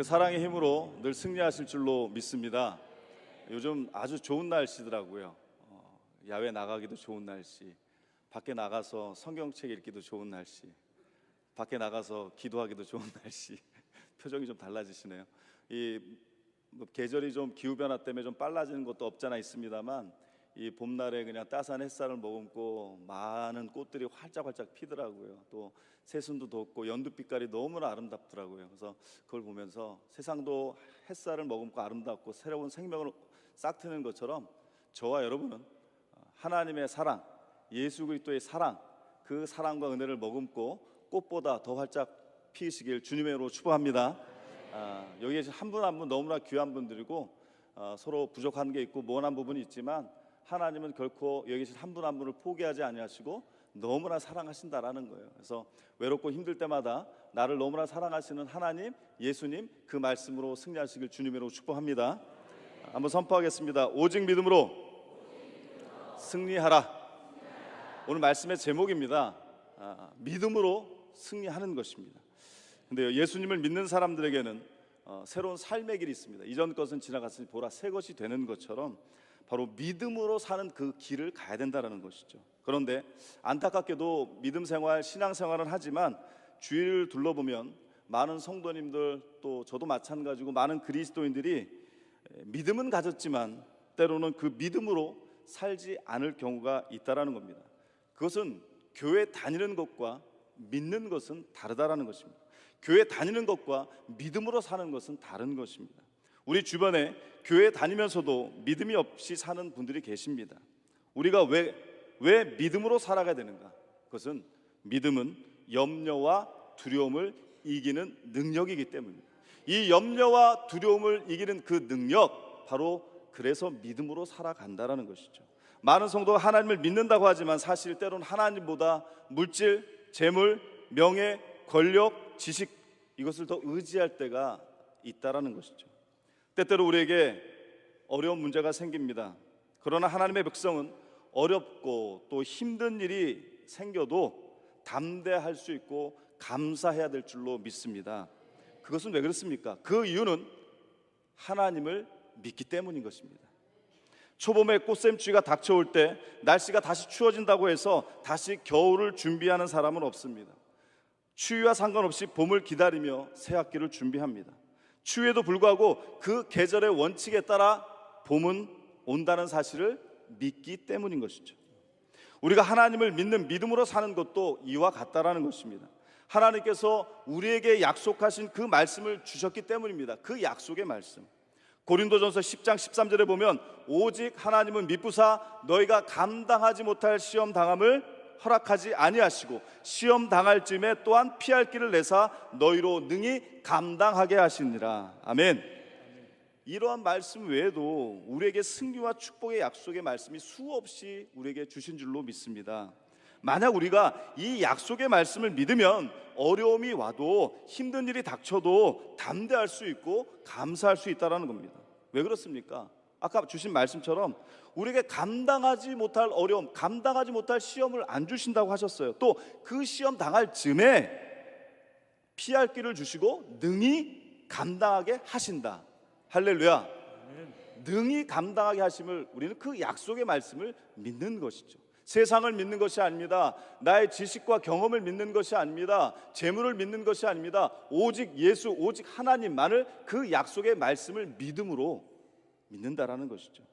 그 사랑의 힘으로 늘 승리하실 줄로 믿습니다. 요즘 아주 좋은 날씨더라고요. 야외 나가기도 좋은 날씨, 밖에 나가서 성경책 읽기도 좋은 날씨, 밖에 나가서 기도하기도 좋은 날씨. 표정이 좀 달라지시네요. 계절이 좀 기후변화 때문에 좀 빨라지는 것도 없잖아 있습니다만, 이 봄날에 그냥 따스한 햇살을 머금고 많은 꽃들이 활짝활짝 피더라고요. 또 새순도 돋고 연두빛깔이 너무나 아름답더라고요. 그래서 그걸 보면서 세상도 햇살을 머금고 아름답고 새로운 생명을 싹 트는 것처럼 저와 여러분은 하나님의 사랑, 예수 그리스도의 사랑, 그 사랑과 은혜를 머금고 꽃보다 더 활짝 피시길 주님의 이름으로 축복합니다. 여기에 한 분 한 분 너무나 귀한 분들이고 서로 부족한 게 있고 모난 부분이 있지만 하나님은 결코 여기 계신 한 분 한 분을 포기하지 아니하시고 너무나 사랑하신다라는 거예요. 그래서 외롭고 힘들 때마다 나를 너무나 사랑하시는 하나님, 예수님, 그 말씀으로 승리하시길 주님으로 축복합니다. 한번 선포하겠습니다. 오직 믿음으로 승리하라. 오늘 말씀의 제목입니다. 믿음으로 승리하는 것입니다. 근데 예수님을 믿는 사람들에게는 새로운 삶의 길이 있습니다. 이전 것은 지나갔으니 보라 새 것이 되는 것처럼 바로 믿음으로 사는 그 길을 가야 된다는 것이죠. 그런데 안타깝게도 믿음 생활, 신앙 생활은 하지만 주위를 둘러보면 많은 성도님들, 또 저도 마찬가지고 많은 그리스도인들이 믿음은 가졌지만 때로는 그 믿음으로 살지 않을 경우가 있다라는 겁니다. 그것은 교회 다니는 것과 믿는 것은 다르다라는 것입니다. 교회 다니는 것과 믿음으로 사는 것은 다른 것입니다. 우리 주변에 교회 다니면서도 믿음이 없이 사는 분들이 계십니다. 우리가 왜 믿음으로 살아가야 되는가? 그것은 믿음은 염려와 두려움을 이기는 능력이기 때문입니다. 이 염려와 두려움을 이기는 그 능력, 바로 그래서 믿음으로 살아간다라는 것이죠. 많은 성도가 하나님을 믿는다고 하지만 사실 때로는 하나님보다 물질, 재물, 명예, 권력, 지식, 이것을 더 의지할 때가 있다라는 것이죠. 때때로 우리에게 어려운 문제가 생깁니다. 그러나 하나님의 백성은 어렵고 또 힘든 일이 생겨도 담대할 수 있고 감사해야 될 줄로 믿습니다. 그것은 왜 그렇습니까? 그 이유는 하나님을 믿기 때문인 것입니다. 초봄에 꽃샘추위가 닥쳐올 때 날씨가 다시 추워진다고 해서 다시 겨울을 준비하는 사람은 없습니다. 추위와 상관없이 봄을 기다리며 새 학기를 준비합니다. 추위에도 불구하고 그 계절의 원칙에 따라 봄은 온다는 사실을 믿기 때문인 것이죠. 우리가 하나님을 믿는 믿음으로 사는 것도 이와 같다라는 것입니다. 하나님께서 우리에게 약속하신 그 말씀을 주셨기 때문입니다. 그 약속의 말씀, 고린도전서 10장 13절에 보면 오직 하나님은 미쁘사 너희가 감당하지 못할 시험 당함을 허락하지 아니하시고 시험 당할 쯤에 또한 피할 길을 내사 너희로 능히 감당하게 하시니라. 아멘. 이러한 말씀 외에도 우리에게 승리와 축복의 약속의 말씀이 수없이 우리에게 주신 줄로 믿습니다. 만약 우리가 이 약속의 말씀을 믿으면 어려움이 와도 힘든 일이 닥쳐도 담대할 수 있고 감사할 수 있다는 겁니다. 왜 그렇습니까? 아까 주신 말씀처럼 우리에게 감당하지 못할 어려움, 감당하지 못할 시험을 안 주신다고 하셨어요. 또 그 시험 당할 즈음에 피할 길을 주시고 능히 감당하게 하신다. 할렐루야. 능히 감당하게 하심을, 우리는 그 약속의 말씀을 믿는 것이죠. 세상을 믿는 것이 아닙니다. 나의 지식과 경험을 믿는 것이 아닙니다. 재물을 믿는 것이 아닙니다. 오직 예수, 오직 하나님만을, 그 약속의 말씀을 믿음으로 믿는다라는 것이죠.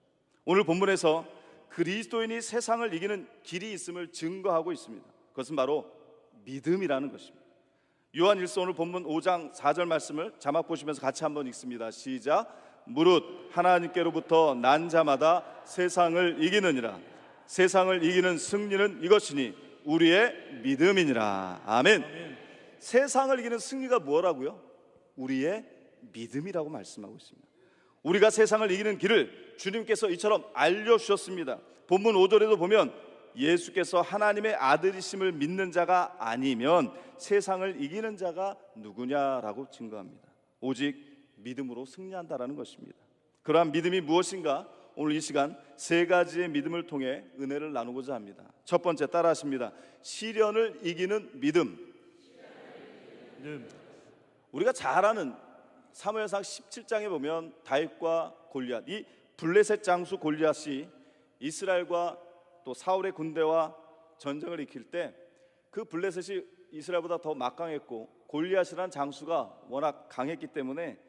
오늘 본문에서 그리스도인이 세상을 이기는 길이 있음을 증거하고 있습니다. 그것은 바로 믿음이라는 것입니다. 요한일서 오늘 본문 5장 4절 말씀을 자막 보시면서 같이 한번 읽습니다. 시작. 무릇 하나님께로부터 난 자마다 세상을 이기느니라. 세상을 이기는 승리는 이것이니 우리의 믿음이니라. 아멘. 세상을 이기는 승리가 뭐라고요? 우리의 믿음이라고 말씀하고 있습니다. 우리가 세상을 이기는 길을 주님께서 이처럼 알려주셨습니다. 본문 5절에도 보면 예수께서 하나님의 아들이심을 믿는 자가 아니면 세상을 이기는 자가 누구냐라고 증거합니다. 오직 믿음으로 승리한다라는 것입니다. 그러한 믿음이 무엇인가? 오늘 이 시간 세 가지의 믿음을 통해 은혜를 나누고자 합니다. 첫 번째, 따라하십니다. 시련을 이기는 믿음. 우리가 잘 아는 사무엘상 17장에 보면 다윗과 골리앗, 이 블레셋 장수 골리앗이 이스라엘과 또 사울의 군대와 전쟁을 일으킬 때 그 블레셋이 이스라엘보다 더 막강했고 골리앗이라는 장수가 워낙 강했기 때문에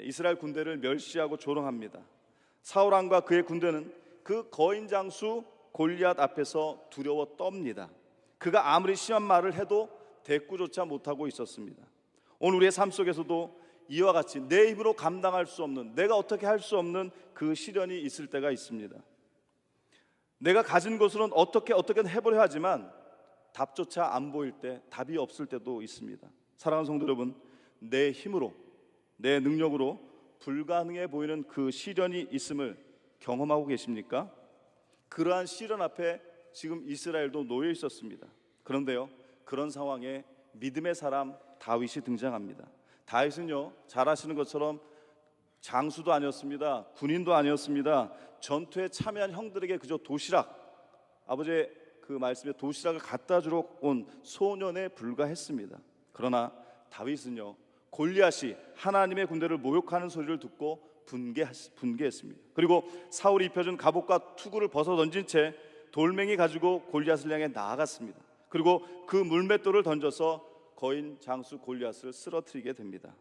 이스라엘 군대를 멸시하고 조롱합니다. 사울 왕과 그의 군대는 그 거인 장수 골리앗 앞에서 두려워 떱니다. 그가 아무리 심한 말을 해도 대꾸조차 못하고 있었습니다. 오늘 우리의 삶 속에서도 이와 같이 내 힘으로 감당할 수 없는, 내가 어떻게 할 수 없는 그 시련이 있을 때가 있습니다. 내가 가진 것으로는 어떻게든 해보려 하지만 답조차 안 보일 때, 답이 없을 때도 있습니다. 사랑하는 성도 여러분, 내 힘으로, 내 능력으로 불가능해 보이는 그 시련이 있음을 경험하고 계십니까? 그러한 시련 앞에 지금 이스라엘도 놓여 있었습니다. 그런데요, 그런 상황에 믿음의 사람 다윗이 등장합니다. 다윗은요, 잘 아시는 것처럼 장수도 아니었습니다. 군인도 아니었습니다. 전투에 참여한 형들에게 그저 도시락, 아버지의 그 말씀에 도시락을 갖다 주러 온 소년에 불과했습니다. 그러나 다윗은요, 골리앗이 하나님의 군대를 모욕하는 소리를 듣고 분개했습니다. 그리고 사울이 입혀준 갑옷과 투구를 벗어 던진 채 돌멩이 가지고 골리앗을 향해 나아갔습니다. 그리고 그 물맷돌을 던져서 거인 장수 골리앗을 쓰러뜨리게 됩니다.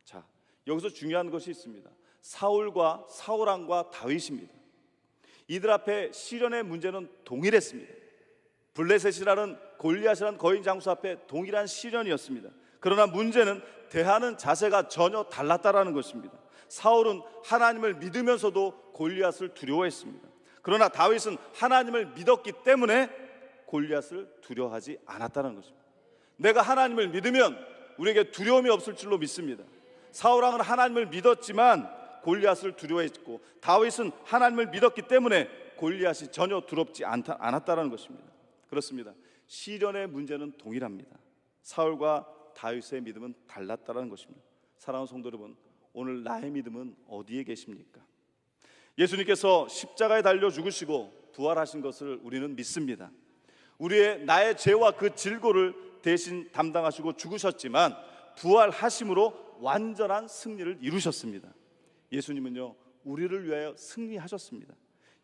자, 여기서 중요한 것이 있습니다. 사울 왕과 다윗입니다. 이들 앞에 시련의 문제는 동일했습니다. 블레셋이라는 골리앗이라는 거인 장수 앞에 동일한 시련이었습니다. 그러나 문제는 대하는 자세가 전혀 달랐다라는 것입니다. 사울은 하나님을 믿으면서도 골리앗을 두려워했습니다. 그러나 다윗은 하나님을 믿었기 때문에 골리앗을 두려워하지 않았다는 것입니다. 내가 하나님을 믿으면 우리에게 두려움이 없을 줄로 믿습니다. 사울 왕은 하나님을 믿었지만 골리앗을 두려워했고, 다윗은 하나님을 믿었기 때문에 골리앗이 전혀 두렵지 않았다는 것입니다. 그렇습니다. 시련의 문제는 동일합니다. 사울과 다윗의 믿음은 달랐다는 것입니다. 사랑하는 성도 여러분, 오늘 나의 믿음은 어디에 계십니까? 예수님께서 십자가에 달려 죽으시고 부활하신 것을 우리는 믿습니다. 나의 죄와 그 질고를 대신 담당하시고 죽으셨지만 부활하심으로 완전한 승리를 이루셨습니다. 예수님은요, 우리를 위하여 승리하셨습니다.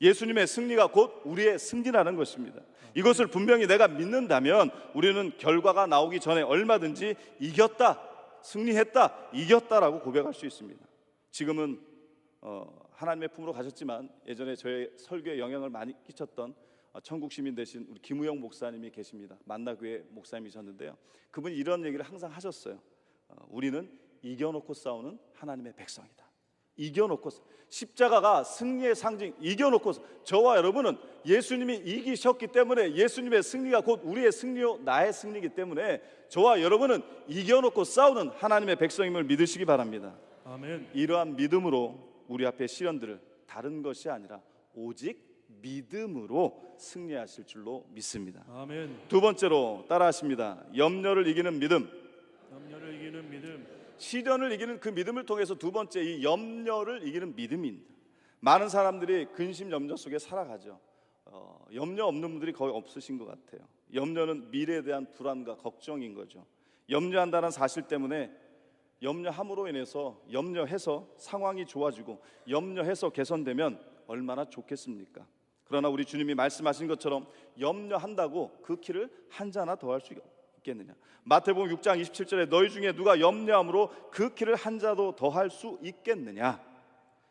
예수님의 승리가 곧 우리의 승리라는 것입니다. 이것을 분명히 내가 믿는다면 우리는 결과가 나오기 전에 얼마든지 이겼다, 승리했다, 이겼다라고 고백할 수 있습니다. 지금은 하나님의 품으로 가셨지만 예전에 저의 설교에 영향을 많이 끼쳤던 천국 시민 되신 우리 김우영 목사님이 계십니다. 만나교회 목사님이셨는데요, 그분이 이런 얘기를 항상 하셨어요. 우리는 이겨놓고 싸우는 하나님의 백성이다. 이겨놓고, 십자가가 승리의 상징, 이겨놓고, 저와 여러분은 예수님이 이기셨기 때문에 예수님의 승리가 곧 우리의 승리요 나의 승리이기 때문에 저와 여러분은 이겨놓고 싸우는 하나님의 백성임을 믿으시기 바랍니다. 아멘. 이러한 믿음으로 우리 앞에 시련들을 다른 것이 아니라 오직 믿음으로 승리하실 줄로 믿습니다. 아멘. 두 번째로 따라하십니다. 염려를 이기는 믿음. 염려를 이기는 믿음. 시련을 이기는 그 믿음을 통해서 두 번째, 이 염려를 이기는 믿음입니다. 많은 사람들이 근심 염려 속에 살아가죠. 염려 없는 분들이 거의 없으신 것 같아요. 염려는 미래에 대한 불안과 걱정인 거죠. 염려한다는 사실 때문에 염려함으로 인해서, 염려해서 상황이 좋아지고 염려해서 개선되면 얼마나 좋겠습니까? 그러나 우리 주님이 말씀하신 것처럼 염려한다고 그 키를 한 자나 더 할 수 있겠느냐? 마태복음 6장 27절에 너희 중에 누가 염려함으로 그 키를 한 자도 더 할 수 있겠느냐?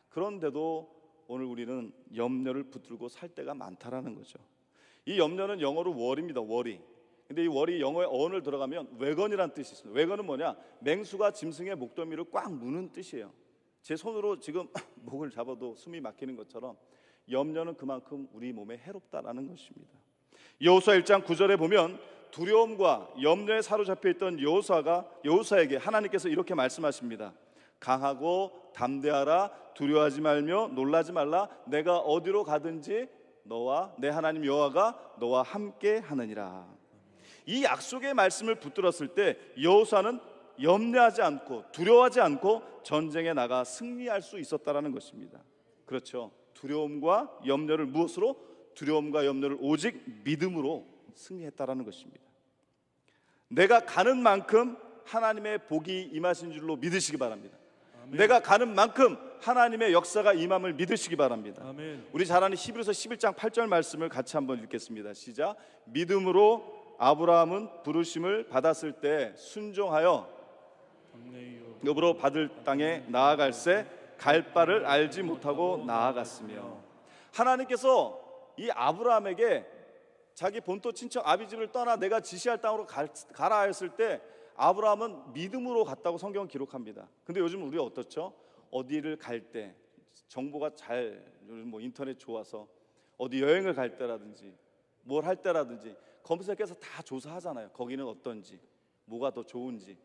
그런데도 오늘 우리는 염려를 붙들고 살 때가 많다라는 거죠. 이 염려는 영어로 worry입니다. worry. 근데 이 worry 영어의 어원을 들어가면 외건이라는 뜻이 있습니다. 외건은 뭐냐? 맹수가 짐승의 목덜미를 꽉 무는 뜻이에요. 제 손으로 지금 목을 잡아도 숨이 막히는 것처럼 염려는 그만큼 우리 몸에 해롭다라는 것입니다. 여호수아 1장 9절에 보면 두려움과 염려에 사로잡혀 있던 여호수아에게 하나님께서 이렇게 말씀하십니다. 강하고 담대하라, 두려워하지 말며 놀라지 말라. 내가 어디로 가든지 너와 내 하나님 여호와가 너와 함께 하느니라. 이 약속의 말씀을 붙들었을 때 여호수아는 염려하지 않고 두려워하지 않고 전쟁에 나가 승리할 수 있었다라는 것입니다. 그렇죠. 두려움과 염려를 무엇으로? 두려움과 염려를 오직 믿음으로 승리했다라는 것입니다. 내가 가는 만큼 하나님의 복이 임하신 줄로 믿으시기 바랍니다. 내가 가는 만큼 하나님의 역사가 임함을 믿으시기 바랍니다. 아멘. 우리 잘 아는 히브리서 11장 8절 말씀을 같이 한번 읽겠습니다. 시작. 믿음으로 아브라함은 부르심을 받았을 때 순종하여 읍으로 받을 땅에 나아갈새 갈 바를 알지 못하고 나아갔으며, 하나님께서 이 아브라함에게 자기 본토 친척 아비집을 떠나 내가 지시할 땅으로 가라 했을 때 아브라함은 믿음으로 갔다고 성경은 기록합니다. 근데 요즘 우리 어떻죠? 어디를 갈 때 정보가 요즘 뭐 인터넷 좋아서 어디 여행을 갈 때라든지 뭘 할 때라든지 검색해서 다 조사하잖아요. 거기는 어떤지, 뭐가 더 좋은지.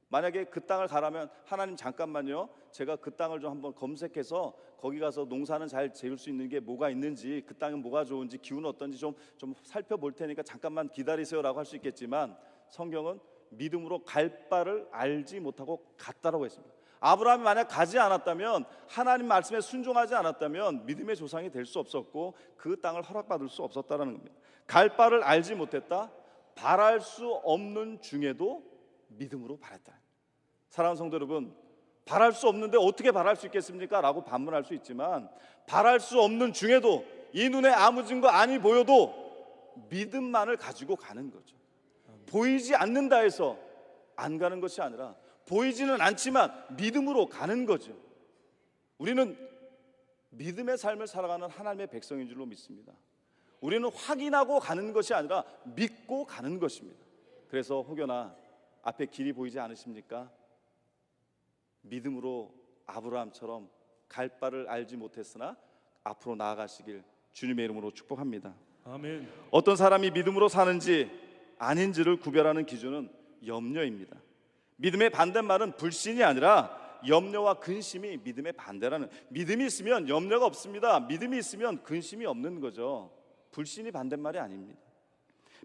만약에 그 땅을 가라면 하나님 잠깐만요, 제가 그 땅을 좀 한번 검색해서 거기 가서 농사는 잘 지을 수 있는 게 뭐가 있는지, 그 땅은 뭐가 좋은지, 기후는 어떤지 좀 살펴볼 테니까 잠깐만 기다리세요라고 할 수 있겠지만, 성경은 믿음으로 갈 바를 알지 못하고 갔다라고 했습니다. 아브라함이 만약 가지 않았다면, 하나님 말씀에 순종하지 않았다면 믿음의 조상이 될 수 없었고 그 땅을 허락받을 수 없었다라는 겁니다. 갈 바를 알지 못했다, 바랄 수 없는 중에도 믿음으로 바랐다. 사랑하는 성도 여러분, 바랄 수 없는데 어떻게 바랄 수 있겠습니까? 라고 반문할 수 있지만, 바랄 수 없는 중에도 이 눈에 아무 증거 아니 보여도 믿음만을 가지고 가는 거죠. 보이지 않는다 해서 안 가는 것이 아니라 보이지는 않지만 믿음으로 가는 거죠. 우리는 믿음의 삶을 살아가는 하나님의 백성인 줄로 믿습니다. 우리는 확인하고 가는 것이 아니라 믿고 가는 것입니다. 그래서 혹여나 앞에 길이 보이지 않으십니까? 믿음으로 아브라함처럼 갈 바를 알지 못했으나 앞으로 나아가시길 주님의 이름으로 축복합니다. 아멘. 어떤 사람이 믿음으로 사는지 아닌지를 구별하는 기준은 염려입니다. 믿음의 반대말은 불신이 아니라 염려와 근심이 믿음의 반대라는. 믿음이 있으면 염려가 없습니다. 믿음이 있으면 근심이 없는 거죠. 불신이 반대말이 아닙니다.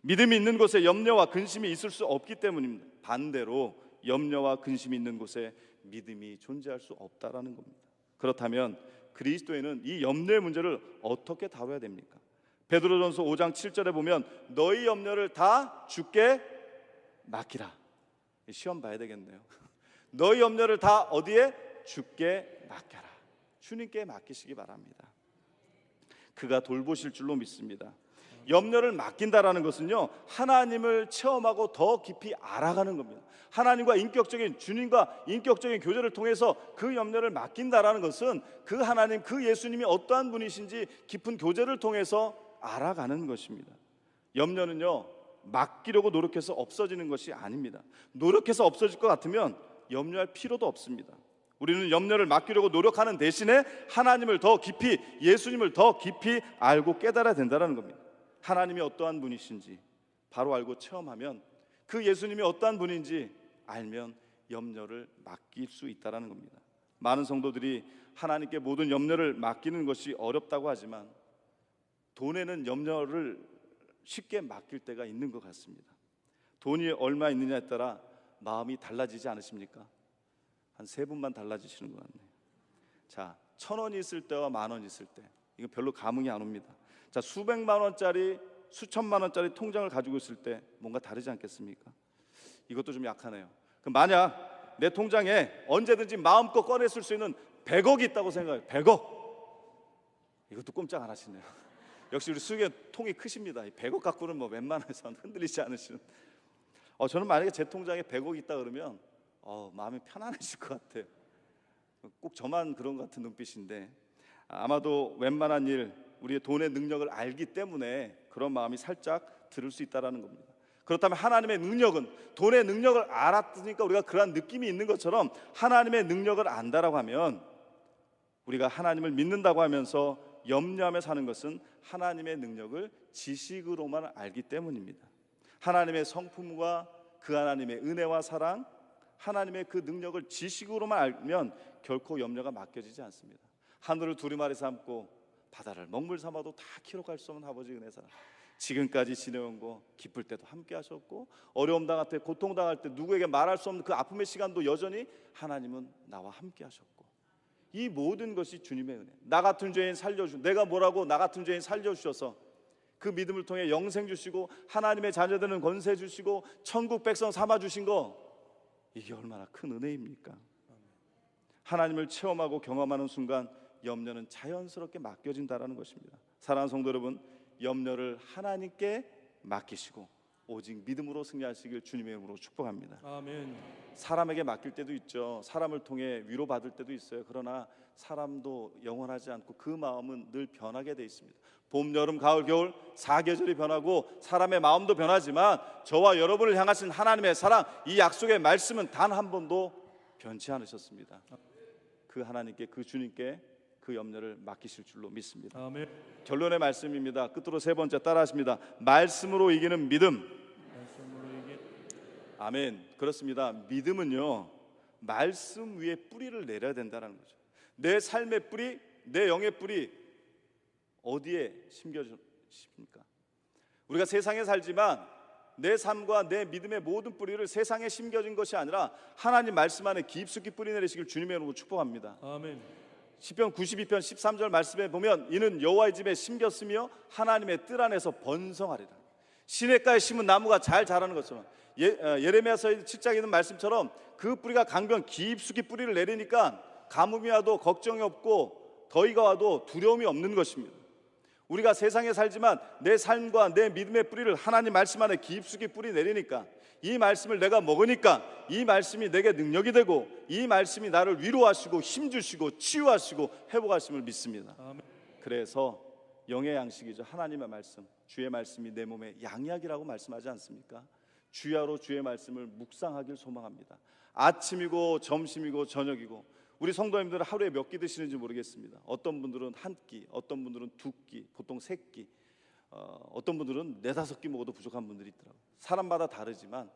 믿음이 있는 곳에 염려와 근심이 있을 수 없기 때문입니다. 반대로 염려와 근심이 있는 곳에 믿음이 존재할 수 없다라는 겁니다. 그렇다면 그리스도인은 이 염려의 문제를 어떻게 다뤄야 됩니까? 베드로전서 5장 7절에 보면 너희 염려를 다 주께 맡기라. 시험 봐야 되겠네요. 너희 염려를 다 어디에? 주께 맡겨라. 주님께 맡기시기 바랍니다. 그가 돌보실 줄로 믿습니다. 염려를 맡긴다라는 것은요, 하나님을 체험하고 더 깊이 알아가는 겁니다. 하나님과 주님과 인격적인 교제를 통해서 그 염려를 맡긴다라는 것은 그 하나님, 그 예수님이 어떠한 분이신지 깊은 교제를 통해서 알아가는 것입니다. 염려는요, 맡기려고 노력해서 없어지는 것이 아닙니다. 노력해서 없어질 것 같으면 염려할 필요도 없습니다. 우리는 염려를 맡기려고 노력하는 대신에 하나님을 더 깊이, 예수님을 더 깊이 알고 깨달아야 된다는 겁니다. 하나님이 어떠한 분이신지 바로 알고 체험하면, 그 예수님이 어떠한 분인지 알면 염려를 맡길 수 있다는 겁니다. 많은 성도들이 하나님께 모든 염려를 맡기는 것이 어렵다고 하지만 돈에는 염려를 쉽게 맡길 때가 있는 것 같습니다. 돈이 얼마 있느냐에 따라 마음이 달라지지 않으십니까? 한 세 분만 달라지시는 것 같네요. 자, 1,000원이 있을 때와 10,000원 있을 때, 이거 별로 감흥이 안 옵니다. 자, 수백만 원짜리, 수천만 원짜리 통장을 가지고 있을 때 뭔가 다르지 않겠습니까? 이것도 좀 약하네요. 그럼 만약 내 통장에 언제든지 마음껏 꺼냈을 수 있는 100억이 있다고 생각해요. 100억. 이것도 꼼짝 안 하시네요. 역시 우리 수익의 통이 크십니다. 100억 갖고는 뭐 웬만해서는 흔들리지 않으시는. 저는 만약에 제 통장에 100억이 있다 그러면 마음이 편안해질 것 같아요. 꼭 저만 그런 것 같은 눈빛인데, 아마도 웬만한 일, 우리의 돈의 능력을 알기 때문에 그런 마음이 살짝 들을 수 있다는 겁니다. 그렇다면 하나님의 능력은, 돈의 능력을 알았으니까 우리가 그러한 느낌이 있는 것처럼 하나님의 능력을 안다라고 하면, 우리가 하나님을 믿는다고 하면서 염려하며 사는 것은 하나님의 능력을 지식으로만 알기 때문입니다. 하나님의 성품과 그 하나님의 은혜와 사랑, 하나님의 그 능력을 지식으로만 알면 결코 염려가 맡겨지지 않습니다. 하늘을 두루마리 삼고 바다를 먹물 삼아도 다 기록할 수 없는 아버지 은혜사랑, 지금까지 지내온 거 기쁠 때도 함께 하셨고, 어려움 당할 때, 고통 당할 때, 누구에게 말할 수 없는 그 아픔의 시간도 여전히 하나님은 나와 함께 하셨고, 이 모든 것이 주님의 은혜. 나 같은 죄인 내가 뭐라고 나 같은 죄인 살려주셔서 그 믿음을 통해 영생 주시고 하나님의 자녀되는 권세 주시고 천국 백성 삼아 주신 거, 이게 얼마나 큰 은혜입니까? 하나님을 체험하고 경험하는 순간 염려는 자연스럽게 맡겨진다라는 것입니다. 사랑하는 성도 여러분, 염려를 하나님께 맡기시고 오직 믿음으로 승리하시길 주님의 이름으로 축복합니다. 아멘. 사람에게 맡길 때도 있죠. 사람을 통해 위로받을 때도 있어요. 그러나 사람도 영원하지 않고 그 마음은 늘 변하게 돼 있습니다. 봄, 여름, 가을, 겨울 사계절이 변하고 사람의 마음도 변하지만 저와 여러분을 향하신 하나님의 사랑, 이 약속의 말씀은 단 한 번도 변치 않으셨습니다. 그 하나님께, 그 주님께 그 염려를 맡기실 줄로 믿습니다. 아멘. 결론의 말씀입니다. 끝으로 세 번째 따라하십니다. 말씀으로 이기는 믿음. 말씀으로 이게 아멘. 그렇습니다. 믿음은요, 말씀 위에 뿌리를 내려야 된다는 거죠. 내 삶의 뿌리, 내 영의 뿌리 어디에 심겨집니까? 우리가 세상에 살지만 내 삶과 내 믿음의 모든 뿌리를 세상에 심겨진 것이 아니라 하나님 말씀 안에 깊숙이 뿌리 내리시길 주님의 이름으로 축복합니다. 아멘. 시편 92편 13절 말씀에 보면 이는 여호와의 집에 심겼으며 하나님의 뜰 안에서 번성하리라. 시냇가에 심은 나무가 잘 자라는 것처럼 예레미야서 7장에 있는 말씀처럼 그 뿌리가 강변 깊숙이 뿌리를 내리니까 가뭄이 와도 걱정이 없고 더위가 와도 두려움이 없는 것입니다. 우리가 세상에 살지만 내 삶과 내 믿음의 뿌리를 하나님 말씀 안에 깊숙이 뿌리 내리니까 이 말씀을 내가 먹으니까 이 말씀이 내게 능력이 되고 이 말씀이 나를 위로하시고 힘주시고 치유하시고 회복하심을 믿습니다. 아멘. 그래서 영의 양식이죠. 하나님의 말씀, 주의 말씀이 내 몸에 양약이라고 말씀하지 않습니까? 주야로 주의 말씀을 묵상하길 소망합니다. 아침이고 점심이고 저녁이고 우리 성도님들은 하루에 몇 끼 드시는지 모르겠습니다. 어떤 분들은 한 끼, 어떤 분들은 두 끼, 보통 세 끼, 어떤 분들은 네다섯 끼 먹어도 부족한 분들이 있더라고요. 사람마다 다르지만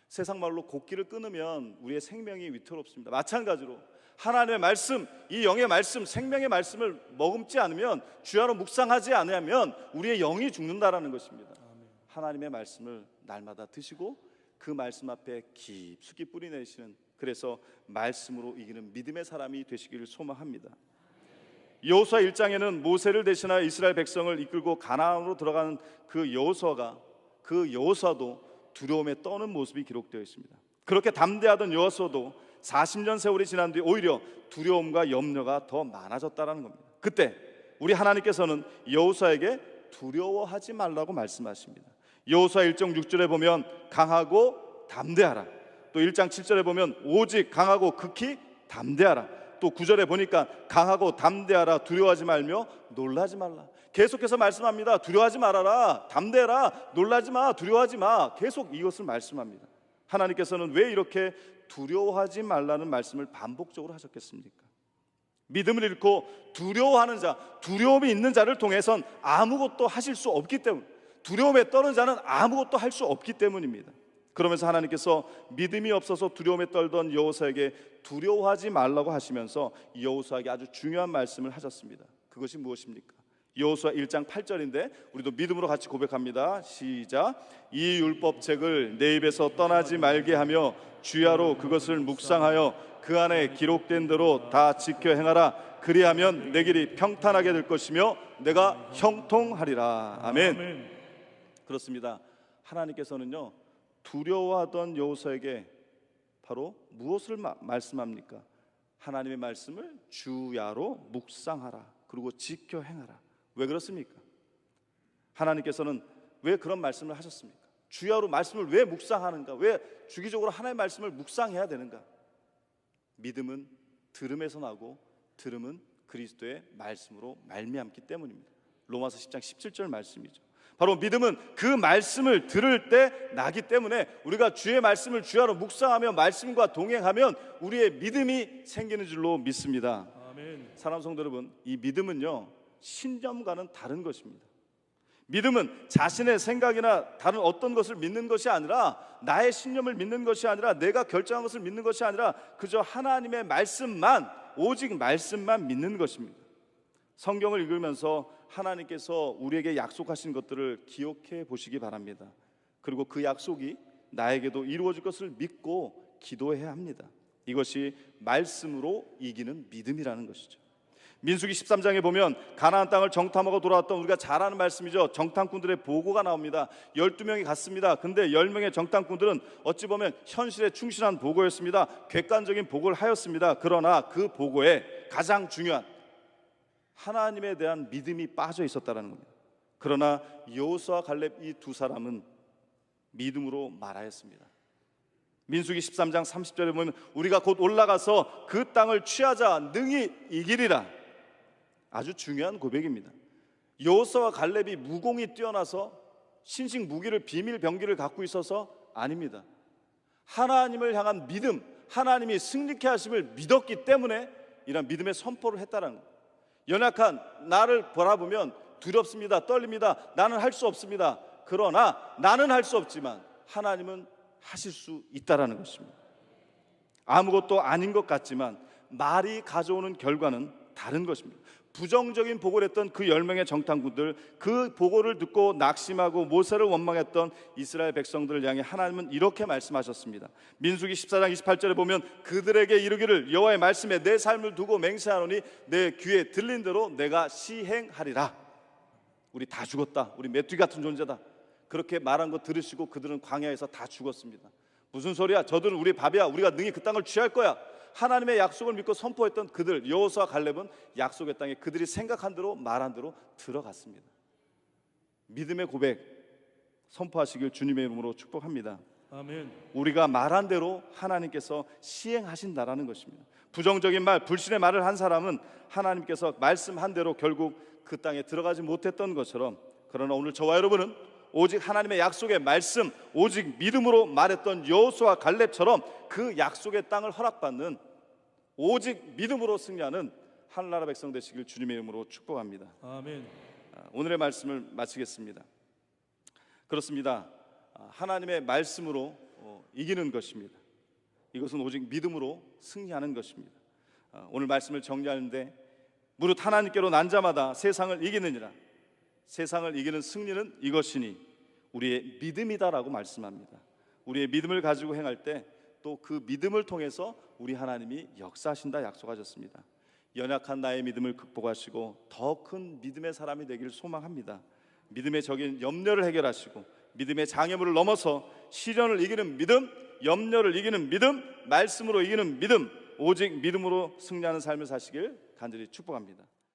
세상 말로 곡기를 끊으면 우리의 생명이 위태롭습니다. 마찬가지로 하나님의 말씀, 이 영의 말씀, 생명의 말씀을 머금지 않으면, 주야로 묵상하지 않으면 우리의 영이 죽는다라는 것입니다. 하나님의 말씀을 날마다 드시고 그 말씀 앞에 깊숙이 뿌리 내시는, 그래서 말씀으로 이기는 믿음의 사람이 되시기를 소망합니다. 여호수아 1장에는 모세를 대신하여 이스라엘 백성을 이끌고 가나안으로 들어가는 그 여호수아도 두려움에 떠는 모습이 기록되어 있습니다. 그렇게 담대하던 여호수아도 40년 세월이 지난 뒤 오히려 두려움과 염려가 더 많아졌다는 겁니다. 그때 우리 하나님께서는 여호수아에게 두려워하지 말라고 말씀하십니다. 여호수아 1장 6절에 보면 강하고 담대하라, 또 1장 7절에 보면 오직 강하고 극히 담대하라, 또 9절에 보니까 강하고 담대하라, 두려워하지 말며 놀라지 말라. 계속해서 말씀합니다. 두려워하지 말아라, 담대해라, 놀라지 마, 두려워하지 마. 계속 이것을 말씀합니다. 하나님께서는 왜 이렇게 두려워하지 말라는 말씀을 반복적으로 하셨겠습니까? 믿음을 잃고 두려워하는 자, 두려움이 있는 자를 통해선 아무것도 하실 수 없기 때문, 두려움에 떠는 자는 아무것도 할 수 없기 때문입니다. 그러면서 하나님께서 믿음이 없어서 두려움에 떨던 여호수아에게 두려워하지 말라고 하시면서 여호수아에게 아주 중요한 말씀을 하셨습니다. 그것이 무엇입니까? 여호수아 1장 8절인데 우리도 믿음으로 같이 고백합니다. 시작. 이 율법책을 내 입에서 떠나지 말게 하며 주야로 그것을 묵상하여 그 안에 기록된 대로 다 지켜 행하라. 그리하면 내 길이 평탄하게 될 것이며 내가 형통하리라. 아멘. 그렇습니다. 하나님께서는요, 두려워하던 여호수아에게 바로 무엇을 말씀합니까? 하나님의 말씀을 주야로 묵상하라, 그리고 지켜 행하라. 왜 그렇습니까? 하나님께서는 왜 그런 말씀을 하셨습니까? 주야로 말씀을 왜 묵상하는가? 왜 주기적으로 하나님의 말씀을 묵상해야 되는가? 믿음은 들음에서 나고 들음은 그리스도의 말씀으로 말미암기 때문입니다. 로마서 10장 17절 말씀이죠. 바로 믿음은 그 말씀을 들을 때 나기 때문에 우리가 주의 말씀을 주야로 묵상하며 말씀과 동행하면 우리의 믿음이 생기는 줄로 믿습니다. 아멘. 사랑하는 성도 여러분, 이 믿음은요, 신념과는 다른 것입니다. 믿음은 자신의 생각이나 다른 어떤 것을 믿는 것이 아니라, 나의 신념을 믿는 것이 아니라, 내가 결정한 것을 믿는 것이 아니라 그저 하나님의 말씀만, 오직 말씀만 믿는 것입니다. 성경을 읽으면서 하나님께서 우리에게 약속하신 것들을 기억해 보시기 바랍니다. 그리고 그 약속이 나에게도 이루어질 것을 믿고 기도해야 합니다. 이것이 말씀으로 이기는 믿음이라는 것이죠. 민수기 13장에 보면 가나안 땅을 정탐하고 돌아왔던 우리가 잘 아는 말씀이죠. 정탐꾼들의 보고가 나옵니다. 12명이 갔습니다. 근데 10명의 정탐꾼들은 어찌 보면 현실에 충실한 보고였습니다. 객관적인 보고를 하였습니다. 그러나 그 보고에 가장 중요한 하나님에 대한 믿음이 빠져 있었다는 겁니다. 그러나 여호수아와 갈렙 이 두 사람은 믿음으로 말하였습니다. 민수기 13장 30절에 보면 우리가 곧 올라가서 그 땅을 취하자 능히 이기리라. 아주 중요한 고백입니다. 여호수아와 갈렙이 무공이 뛰어나서 신식 무기를 비밀 병기를 갖고 있어서 아닙니다. 하나님을 향한 믿음, 하나님이 승리케 하심을 믿었기 때문에 이런 믿음의 선포를 했다는 거예요. 연약한 나를 바라보면 두렵습니다. 떨립니다. 나는 할 수 없습니다. 그러나 나는 할 수 없지만 하나님은 하실 수 있다라는 것입니다. 아무것도 아닌 것 같지만 말이 가져오는 결과는 다른 것입니다. 부정적인 보고를 했던 그 10명의 정탐꾼들, 그 보고를 듣고 낙심하고 모세를 원망했던 이스라엘 백성들을 향해 하나님은 이렇게 말씀하셨습니다. 민수기 14장 28절에 보면 그들에게 이르기를 여호와의 말씀에 내 삶을 두고 맹세하노니 내 귀에 들린 대로 내가 시행하리라. 우리 다 죽었다. 우리 메뚜기 같은 존재다. 그렇게 말한 거 들으시고 그들은 광야에서 다 죽었습니다. 무슨 소리야? 저들은 우리 밥이야. 우리가 능히 그 땅을 취할 거야. 하나님의 약속을 믿고 선포했던 그들, 여호수아 갈렙은 약속의 땅에 그들이 생각한 대로 말한 대로 들어갔습니다. 믿음의 고백 선포하시길 주님의 이름으로 축복합니다. 아멘. 우리가 말한 대로 하나님께서 시행하신다라는 것입니다. 부정적인 말, 불신의 말을 한 사람은 하나님께서 말씀한 대로 결국 그 땅에 들어가지 못했던 것처럼, 그러나 오늘 저와 여러분은 오직 하나님의 약속의 말씀, 오직 믿음으로 말했던 여호수아 갈렙처럼 그 약속의 땅을 허락받는 오직 믿음으로 승리하는 하늘나라 백성 되시길 주님의 이름으로 축복합니다. 아멘. 오늘의 말씀을 마치겠습니다. 그렇습니다. 하나님의 말씀으로 이기는 것입니다. 이것은 오직 믿음으로 승리하는 것입니다. 오늘 말씀을 정리하는데 무릇 하나님께로 난 자마다 세상을 이기느니라. 세상을 이기는 승리는 이것이니 우리의 믿음이다라고 말씀합니다. 우리의 믿음을 가지고 행할 때 또 그 믿음을 통해서 우리 하나님이 역사하신다 약속하셨습니다. 연약한 나의 믿음을 극복하시고 더 큰 믿음의 사람이 되기를 소망합니다. 믿음의 적인 염려를 해결하시고 믿음의 장애물을 넘어서 시련을 이기는 믿음, 염려를 이기는 믿음, 말씀으로 이기는 믿음, 오직 믿음으로 승리하는 삶을 사시길 간절히 축복합니다.